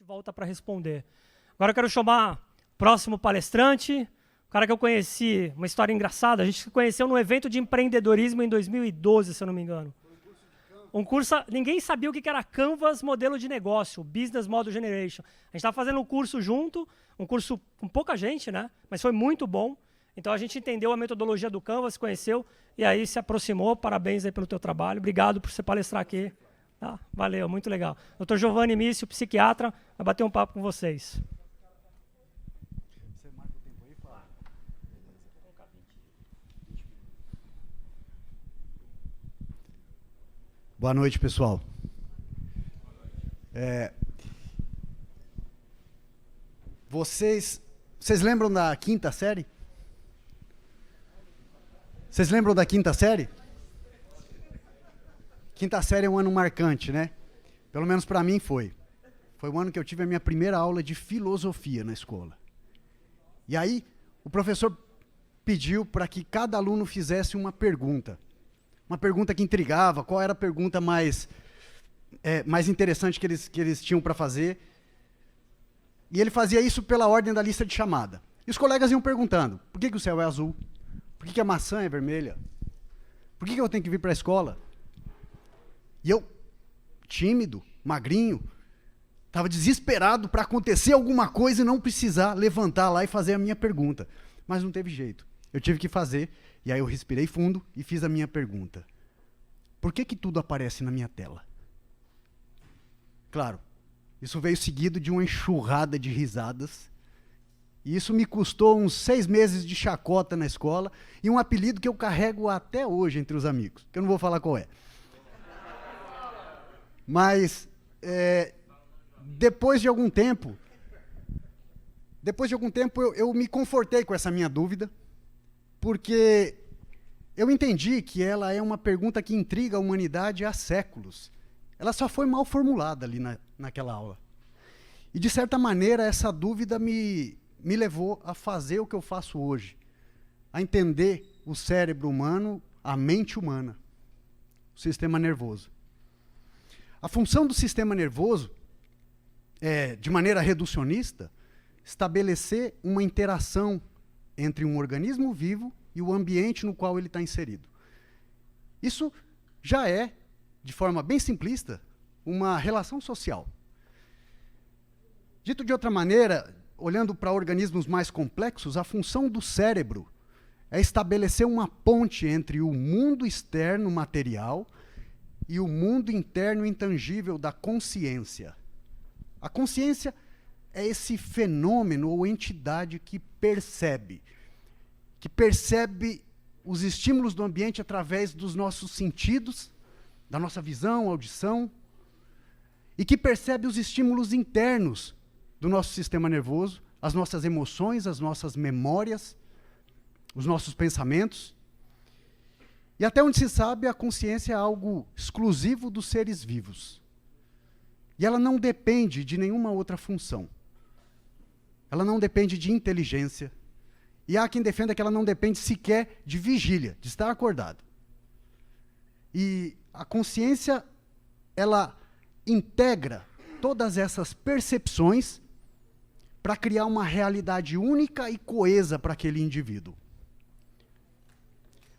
gente volta para responder. Agora eu quero chamar o próximo palestrante, o cara que eu conheci, uma história engraçada. A gente se conheceu num evento de empreendedorismo em 2012, se eu não me engano. Um curso, ninguém sabia o que era Canvas modelo de negócio, Business Model Generation. A gente estava fazendo um curso junto, um curso com pouca gente, né? Mas foi muito bom. Então a gente entendeu a metodologia do Canvas, conheceu e aí se aproximou. Parabéns aí pelo teu trabalho. Obrigado por você palestrar aqui. Tá? Valeu, muito legal. Dr. Giovanni Mício, psiquiatra, vai bater um papo com vocês. Boa noite, pessoal. Vocês lembram da quinta série? Vocês lembram da quinta série? Quinta série é um ano marcante, né? Pelo menos para mim foi. Foi o ano que eu tive a minha primeira aula de filosofia na escola. E aí, o professor pediu para que cada aluno fizesse uma pergunta. Uma pergunta que intrigava, qual era a pergunta mais interessante que eles tinham para fazer. E ele fazia isso pela ordem da lista de chamada. E os colegas iam perguntando, por que o céu é azul? Por que a maçã é vermelha? Por que eu tenho que vir para a escola? E eu, tímido, magrinho, estava desesperado para acontecer alguma coisa e não precisar levantar lá e fazer a minha pergunta. Mas não teve jeito. Eu tive que fazer, e aí eu respirei fundo e fiz a minha pergunta. Por que tudo aparece na minha tela? Claro, isso veio seguido de uma enxurrada de risadas, e isso me custou uns 6 meses de chacota na escola, e um apelido que eu carrego até hoje entre os amigos, que eu não vou falar qual é. Mas, depois de algum tempo, eu me confortei com essa minha dúvida, porque eu entendi que ela é uma pergunta que intriga a humanidade há séculos. Ela só foi mal formulada ali naquela aula. E, de certa maneira, essa dúvida me levou a fazer o que eu faço hoje, a entender o cérebro humano, a mente humana, o sistema nervoso. A função do sistema nervoso é, de maneira reducionista, estabelecer uma interação entre um organismo vivo e o ambiente no qual ele está inserido. Isso já é, de forma bem simplista, uma relação social. Dito de outra maneira, olhando para organismos mais complexos, a função do cérebro é estabelecer uma ponte entre o mundo externo material e o mundo interno intangível da consciência. A consciência é esse fenômeno ou entidade que percebe os estímulos do ambiente através dos nossos sentidos, da nossa visão, audição, e que percebe os estímulos internos do nosso sistema nervoso, as nossas emoções, as nossas memórias, os nossos pensamentos. E até onde se sabe, a consciência é algo exclusivo dos seres vivos. E ela não depende de nenhuma outra função. Ela não depende de inteligência. E há quem defenda que ela não depende sequer de vigília, de estar acordado. E a consciência, ela integra todas essas percepções para criar uma realidade única e coesa para aquele indivíduo.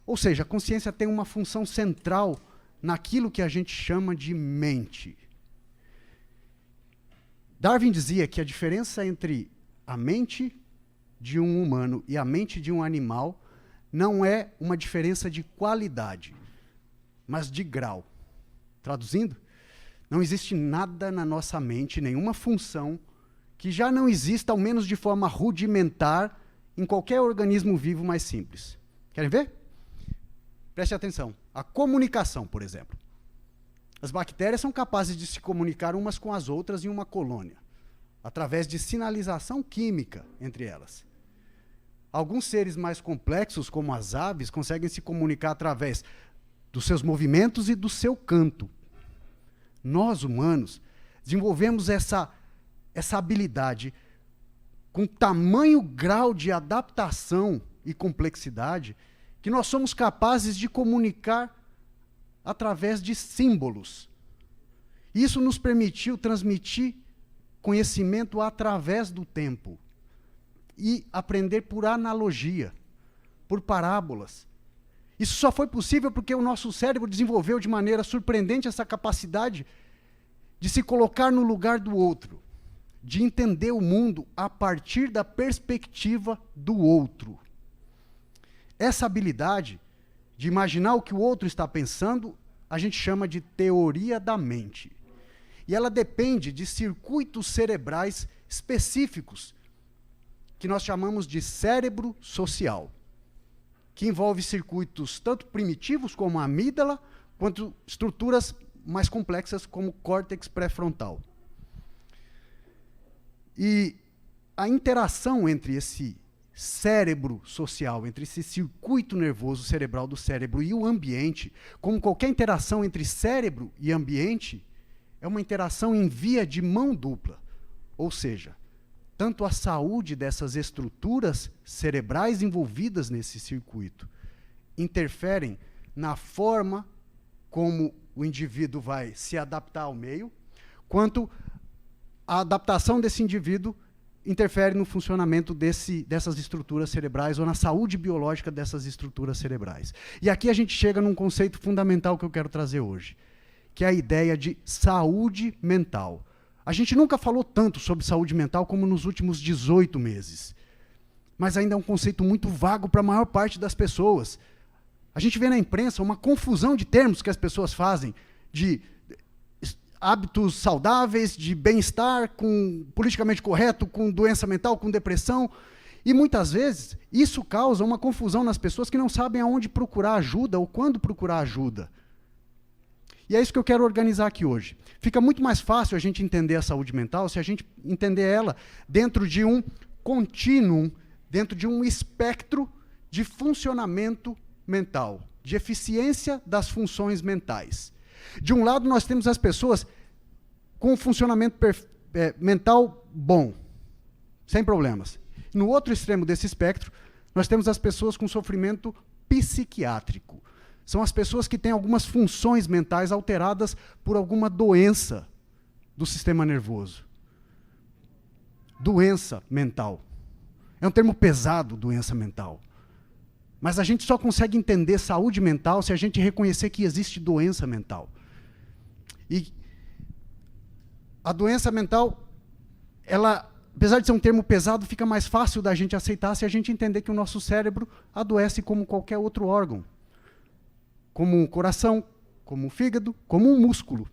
Ou seja, a consciência tem uma função central naquilo que a gente chama de mente. Darwin dizia que a diferença entre a mente de um humano e a mente de um animal não é uma diferença de qualidade, mas de grau. Traduzindo, não existe nada na nossa mente, nenhuma função, que já não exista, ao menos de forma rudimentar, em qualquer organismo vivo mais simples. Querem ver? Preste atenção. A comunicação, por exemplo. As bactérias são capazes de se comunicar umas com as outras em uma colônia, através de sinalização química entre elas. Alguns seres mais complexos, como as aves, conseguem se comunicar através dos seus movimentos e do seu canto. Nós, humanos, desenvolvemos essa habilidade com tamanho grau de adaptação e complexidade que nós somos capazes de comunicar através de símbolos. Isso nos permitiu transmitir conhecimento através do tempo e aprender por analogia, por parábolas. Isso só foi possível porque o nosso cérebro desenvolveu de maneira surpreendente essa capacidade de se colocar no lugar do outro, de entender o mundo a partir da perspectiva do outro. Essa habilidade de imaginar o que o outro está pensando, a gente chama de teoria da mente. E ela depende de circuitos cerebrais específicos, que nós chamamos de cérebro social, que envolve circuitos tanto primitivos como a amígdala, quanto estruturas mais complexas como o córtex pré-frontal. E a interação entre esse cérebro social, entre esse circuito nervoso cerebral do cérebro e o ambiente, como qualquer interação entre cérebro e ambiente, é uma interação em via de mão dupla. Ou seja, tanto a saúde dessas estruturas cerebrais envolvidas nesse circuito interferem na forma como o indivíduo vai se adaptar ao meio, quanto a adaptação desse indivíduo interfere no funcionamento dessas estruturas cerebrais ou na saúde biológica dessas estruturas cerebrais. E aqui a gente chega num conceito fundamental que eu quero trazer hoje, que é a ideia de saúde mental. A gente nunca falou tanto sobre saúde mental como nos últimos 18 meses. Mas ainda é um conceito muito vago para a maior parte das pessoas. A gente vê na imprensa uma confusão de termos que as pessoas fazem, de hábitos saudáveis, de bem-estar, com politicamente correto, com doença mental, com depressão. E muitas vezes isso causa uma confusão nas pessoas que não sabem aonde procurar ajuda ou quando procurar ajuda. E é isso que eu quero organizar aqui hoje. Fica muito mais fácil a gente entender a saúde mental se a gente entender ela dentro de um contínuo, dentro de um espectro de funcionamento mental, de eficiência das funções mentais. De um lado, nós temos as pessoas com funcionamento mental bom, sem problemas. No outro extremo desse espectro, nós temos as pessoas com sofrimento psiquiátrico. São as pessoas que têm algumas funções mentais alteradas por alguma doença do sistema nervoso. Doença mental. É um termo pesado, doença mental. Mas a gente só consegue entender saúde mental se a gente reconhecer que existe doença mental. E a doença mental, ela, apesar de ser um termo pesado, fica mais fácil da gente aceitar se a gente entender que o nosso cérebro adoece como qualquer outro órgão. Como um coração, como um fígado, como um músculo.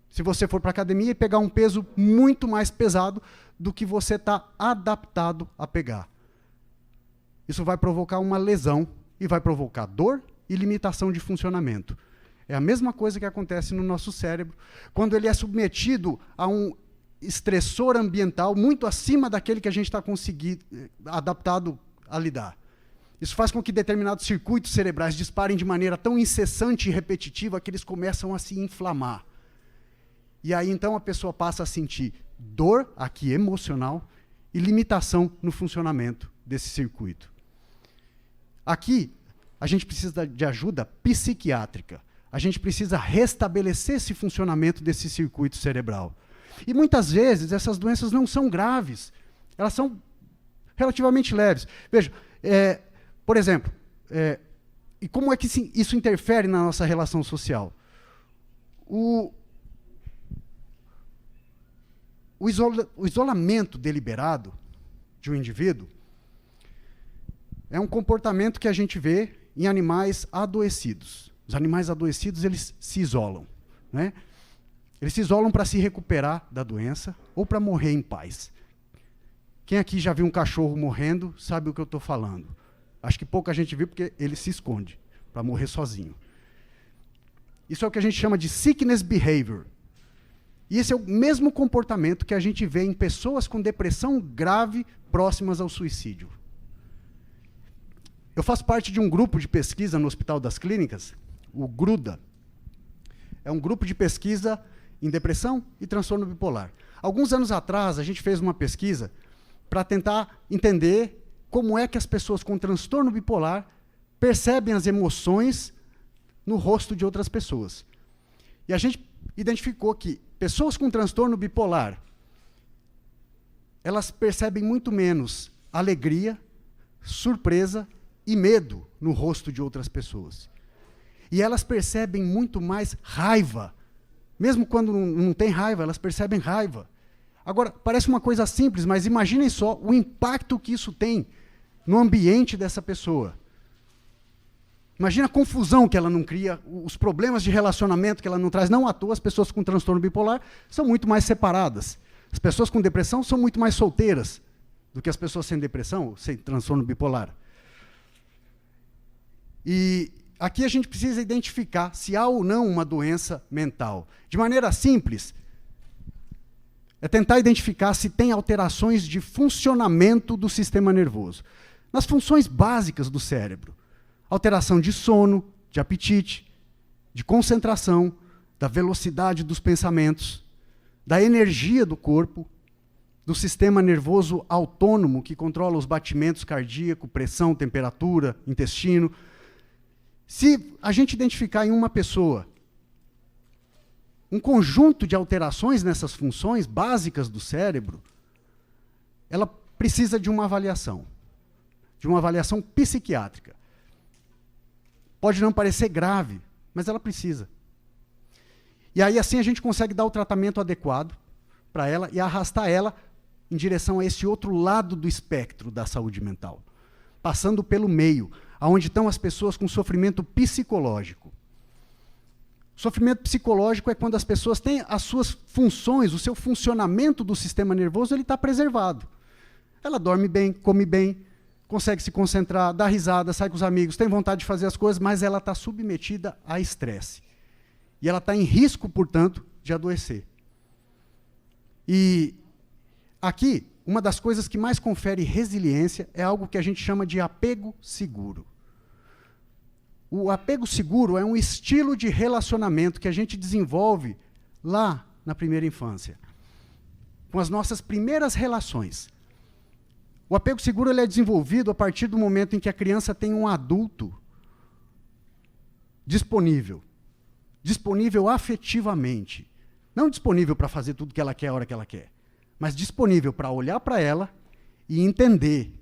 Se você for para a academia e pegar um peso muito mais pesado do que você está adaptado a pegar. Isso vai provocar uma lesão e vai provocar dor e limitação de funcionamento. É a mesma coisa que acontece no nosso cérebro quando ele é submetido a um estressor ambiental muito acima daquele que a gente está adaptado a lidar. Isso faz com que determinados circuitos cerebrais disparem de maneira tão incessante e repetitiva que eles começam a se inflamar. E aí, então, a pessoa passa a sentir dor, aqui emocional, e limitação no funcionamento desse circuito. Aqui, a gente precisa de ajuda psiquiátrica. A gente precisa restabelecer esse funcionamento desse circuito cerebral. E muitas vezes, essas doenças não são graves. Elas são relativamente leves. Veja, por exemplo, e como é que isso interfere na nossa relação social? O isolamento deliberado de um indivíduo é um comportamento que a gente vê em animais adoecidos. Os animais adoecidos, eles se isolam, né? Eles se isolam para se recuperar da doença ou para morrer em paz. Quem aqui já viu um cachorro morrendo sabe o que eu estou falando. Acho que pouca gente viu porque ele se esconde para morrer sozinho. Isso é o que a gente chama de sickness behavior. E esse é o mesmo comportamento que a gente vê em pessoas com depressão grave próximas ao suicídio. Eu faço parte de um grupo de pesquisa no Hospital das Clínicas, o GRUDA. É um grupo de pesquisa em depressão e transtorno bipolar. Alguns anos atrás, a gente fez uma pesquisa para tentar entender como é que as pessoas com transtorno bipolar percebem as emoções no rosto de outras pessoas. E a gente identificou que pessoas com transtorno bipolar elas percebem muito menos alegria, surpresa e medo no rosto de outras pessoas. E elas percebem muito mais raiva. Mesmo quando não tem raiva, elas percebem raiva. Agora, parece uma coisa simples, mas imaginem só o impacto que isso tem no ambiente dessa pessoa. Imagina a confusão que ela não cria, os problemas de relacionamento que ela não traz. Não à toa, as pessoas com transtorno bipolar são muito mais separadas. As pessoas com depressão são muito mais solteiras do que as pessoas sem depressão, sem transtorno bipolar. E aqui a gente precisa identificar se há ou não uma doença mental. De maneira simples, é tentar identificar se tem alterações de funcionamento do sistema nervoso. Nas funções básicas do cérebro. Alteração de sono, de apetite, de concentração, da velocidade dos pensamentos, da energia do corpo, do sistema nervoso autônomo que controla os batimentos cardíacos, pressão, temperatura, intestino. Se a gente identificar em uma pessoa um conjunto de alterações nessas funções básicas do cérebro, ela precisa de uma avaliação psiquiátrica. Pode não parecer grave, mas ela precisa. E aí assim a gente consegue dar o tratamento adequado para ela e arrastar ela em direção a esse outro lado do espectro da saúde mental, passando pelo meio, aonde estão as pessoas com sofrimento psicológico. O sofrimento psicológico é quando as pessoas têm as suas funções, o seu funcionamento do sistema nervoso, ele está preservado. Ela dorme bem, come bem, consegue se concentrar, dá risada, sai com os amigos, tem vontade de fazer as coisas, mas ela está submetida a estresse. E ela está em risco, portanto, de adoecer. E aqui, uma das coisas que mais confere resiliência é algo que a gente chama de apego seguro. O apego seguro é um estilo de relacionamento que a gente desenvolve lá na primeira infância, com as nossas primeiras relações. O apego seguro ele é desenvolvido a partir do momento em que a criança tem um adulto disponível afetivamente. Não disponível para fazer tudo que ela quer a hora que ela quer, mas disponível para olhar para ela e entender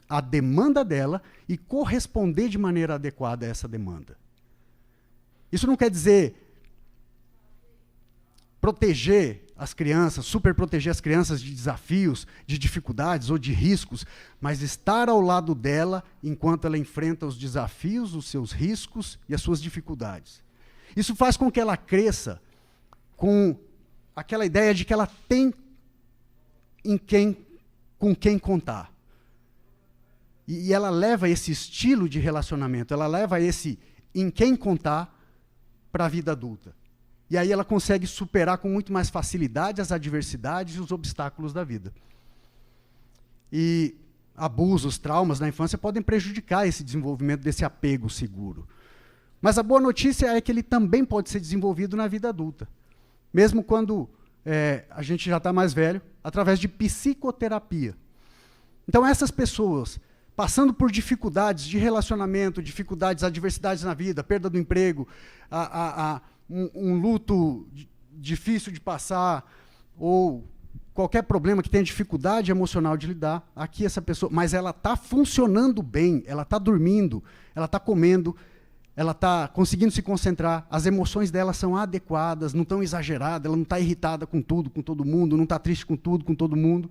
a demanda dela e corresponder de maneira adequada a essa demanda. Isso não quer dizer proteger as crianças, super proteger as crianças de desafios, de dificuldades ou de riscos, mas estar ao lado dela enquanto ela enfrenta os desafios, os seus riscos e as suas dificuldades. Isso faz com que ela cresça com aquela ideia de que ela tem com quem contar. E ela leva esse estilo de relacionamento, ela leva esse em quem contar para a vida adulta. E aí ela consegue superar com muito mais facilidade as adversidades e os obstáculos da vida. E abusos, traumas na infância podem prejudicar esse desenvolvimento desse apego seguro. Mas a boa notícia é que ele também pode ser desenvolvido na vida adulta. Mesmo quando a gente já está mais velho, através de psicoterapia. Então essas pessoas, passando por dificuldades de relacionamento, dificuldades, adversidades na vida, perda do emprego, um luto difícil de passar, ou qualquer problema que tenha dificuldade emocional de lidar, aqui essa pessoa, mas ela está funcionando bem, ela está dormindo, ela está comendo, ela está conseguindo se concentrar, as emoções dela são adequadas, não estão exageradas, ela não está irritada com tudo, com todo mundo, não está triste com tudo, com todo mundo.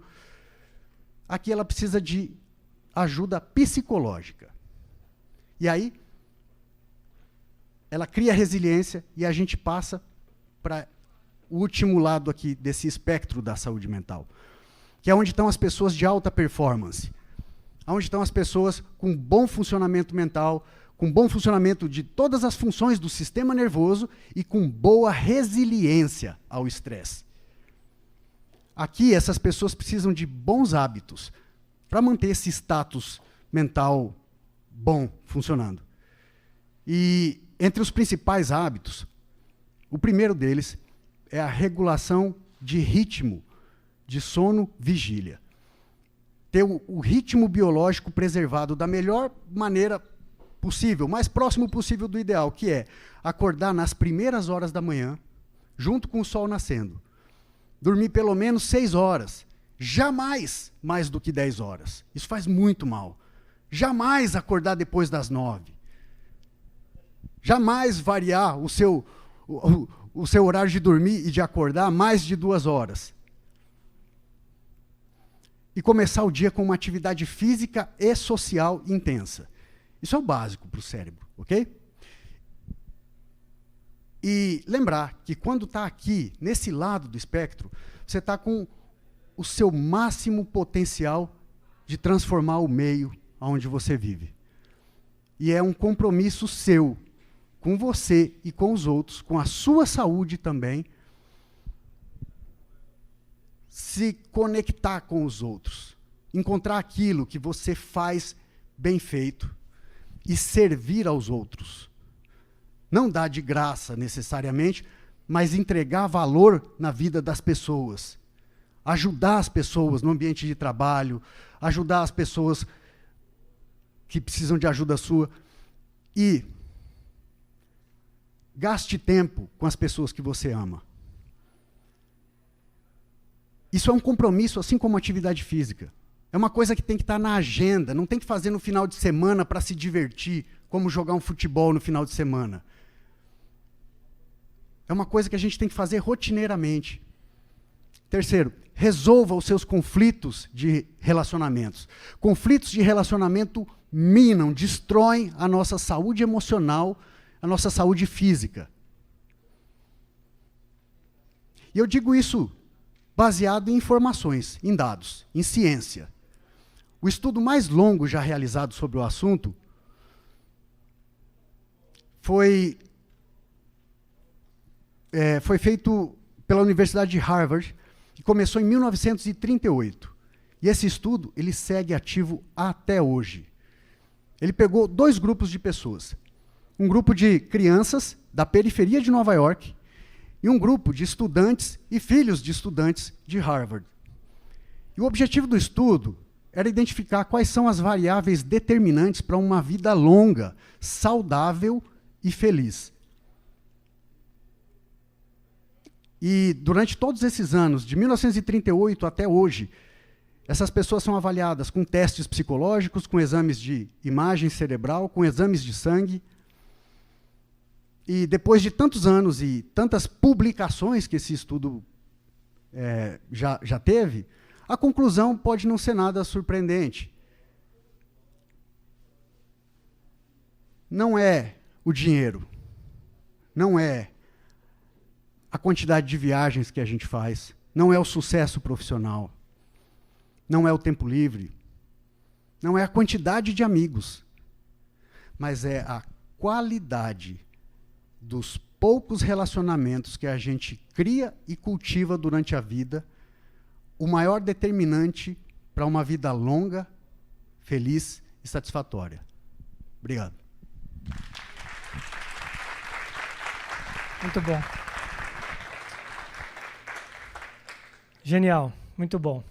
Aqui ela precisa de ajuda psicológica. E aí, ela cria resiliência e a gente passa para o último lado aqui desse espectro da saúde mental, que é onde estão as pessoas de alta performance, onde estão as pessoas com bom funcionamento mental, com bom funcionamento de todas as funções do sistema nervoso e com boa resiliência ao estresse. Aqui, essas pessoas precisam de bons hábitos para manter esse status mental bom funcionando. E entre os principais hábitos, o primeiro deles é a regulação de ritmo de sono-vigília. Ter o ritmo biológico preservado da melhor maneira possível, mais próximo possível do ideal, que é acordar nas primeiras horas da manhã, junto com o sol nascendo. Dormir pelo menos 6 horas, Jamais mais do que 10 horas. Isso faz muito mal. Jamais acordar depois das 9. Jamais variar o seu horário de dormir e de acordar mais de 2 horas. E começar o dia com uma atividade física e social intensa. Isso é o básico para o cérebro, ok? E lembrar que quando está aqui, nesse lado do espectro, você está com o seu máximo potencial de transformar o meio onde você vive. E é um compromisso seu, com você e com os outros, com a sua saúde também, se conectar com os outros, encontrar aquilo que você faz bem feito e servir aos outros. Não dar de graça, necessariamente, mas entregar valor na vida das pessoas. Ajudar as pessoas no ambiente de trabalho, ajudar as pessoas que precisam de ajuda sua. E gaste tempo com as pessoas que você ama. Isso é um compromisso, assim como atividade física. É uma coisa que tem que estar na agenda, não tem que fazer no final de semana para se divertir, como jogar um futebol no final de semana. É uma coisa que a gente tem que fazer rotineiramente. Terceiro, resolva os seus conflitos de relacionamentos. Conflitos de relacionamento minam, destroem a nossa saúde emocional, a nossa saúde física. E eu digo isso baseado em informações, em dados, em ciência. O estudo mais longo já realizado sobre o assunto foi feito pela Universidade de Harvard, que começou em 1938. E esse estudo ele segue ativo até hoje. Ele pegou 2 grupos de pessoas. Um grupo de crianças da periferia de Nova York e um grupo de estudantes e filhos de estudantes de Harvard. E o objetivo do estudo era identificar quais são as variáveis determinantes para uma vida longa, saudável e feliz. E durante todos esses anos, de 1938 até hoje, essas pessoas são avaliadas com testes psicológicos, com exames de imagem cerebral, com exames de sangue. E depois de tantos anos e tantas publicações que esse estudo já teve, a conclusão pode não ser nada surpreendente. Não é o dinheiro, não é a quantidade de viagens que a gente faz, não é o sucesso profissional, não é o tempo livre, não é a quantidade de amigos, mas é a qualidade dos poucos relacionamentos que a gente cria e cultiva durante a vida, o maior determinante para uma vida longa, feliz e satisfatória. Obrigado. Muito bom. Genial, muito bom.